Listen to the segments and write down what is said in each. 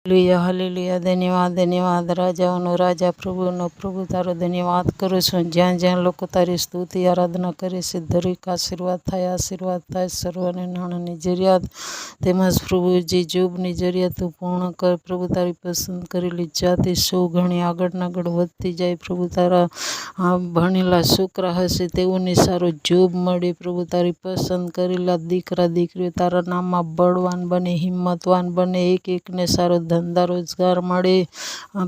Hallelujah hallelujah ધન્યવાદ ધન્યવાદ રાજાઓનો રાજા પ્રભુનો પ્રભુ તારો ધન્યવાદ કરું છું। જ્યાં જ્યાં લોકો તારી સ્તુતિ આરાધના કરે છે દરેક આશીર્વાદ થાય સર્વને નાણાંની જરૂરિયાત તેમજ પ્રભુજી જોબની જરૂરિયાત તું પૂર્ણ કર। પ્રભુ તારી પસંદ કરેલી જાતિ 100 ગણી આગળ વધતી જાય। પ્રભુ તારા ભણેલા છોકરા હશે તેઓને સારો જોબ મળે। પ્રભુ તારી પસંદ કરેલા દીકરા દીકરીઓ તારા નામમાં બળવાન બને, હિંમતવાન બને, એક એકને સારો ધંધા રોજગાર મળે।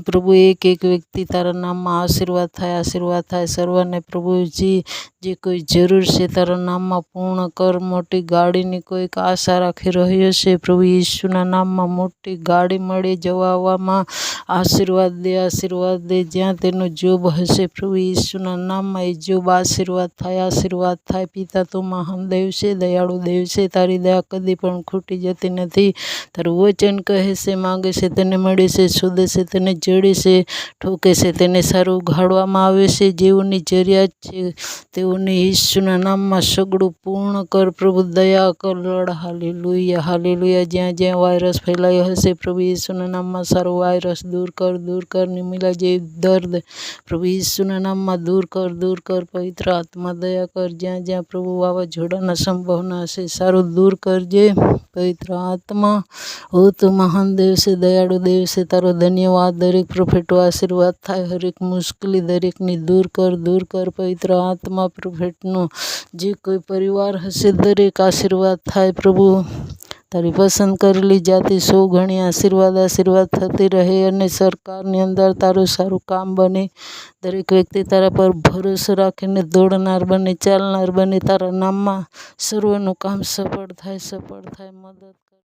પ્રભુ એક વ્યક્તિ તારા નામમાં આશીર્વાદ થાય સર્વને। પ્રભુજી જે કોઈ જરૂર છે તારા નામમાં પૂર્ણ કર। મોટી ગાડીની કોઈક આશા રાખી રહ્યો છે પ્રભુ ઈસુના નામમાં મોટી ગાડી મળે, જવા આવવામાં આશીર્વાદ દે। જ્યાં તેનો જોબ હશે પ્રભુ ઈસુના નામમાં એ જોબ આશીર્વાદ થાય। પિતા તું મહાન દેવ છે, દયાળુ દેવ છે, તારી દયા કદી પણ ખૂટી જતી નથી। તારું વચન કહે છે માંગે છે તેને મળે છે, શોધે છે તેને જડે છે, ઠોકે છે તેને સારું ઉઘાડવામાં આવે છે। જેઓની જરૂરિયાત છે તેઓને ઈસુના નામમાં સગડું પૂર્ણ કર। પ્રભુ દયા કર લડ। Hallelujah hallelujah. જ્યાં જ્યાં વાયરસ ફેલાયો હશે પ્રભુ ઈસુના નામમાં સારો વાયરસ દૂર કર। નિમિલા જેવી દર્દ પ્રભુ ઈસુના નામમાં દૂર કર। પવિત્ર આત્મા દયા કર। જ્યાં જ્યાં પ્રભુ વાવાઝોડાના સંભાવના હશે સારું દૂર કરજે। પવિત્ર આત્મા હો તું મહાન દેવ છે, દયાળુ દેવ છે, તારો ધન્યવાદ। દરેક પ્રોફેટો આશીર્વાદ થાય, હરેક મુશ્કેલી દરેકની દૂર કર। પવિત્ર આત્મા પ્રોફેટનો જે કોઈ પરિવાર હશે દરેક આશીર્વાદ થાય। પ્રભુ તારી પસંદ કરેલી જાતિ 100 ગણી આશીર્વાદ થતી રહે અને સરકારની અંદર તારું સારું કામ બને। દરેક વ્યક્તિ તારા પર ભરોસો રાખીને દોડનાર બને, ચાલનાર બને। તારા નામમાં સર્વનું કામ સફળ થાય। મદદ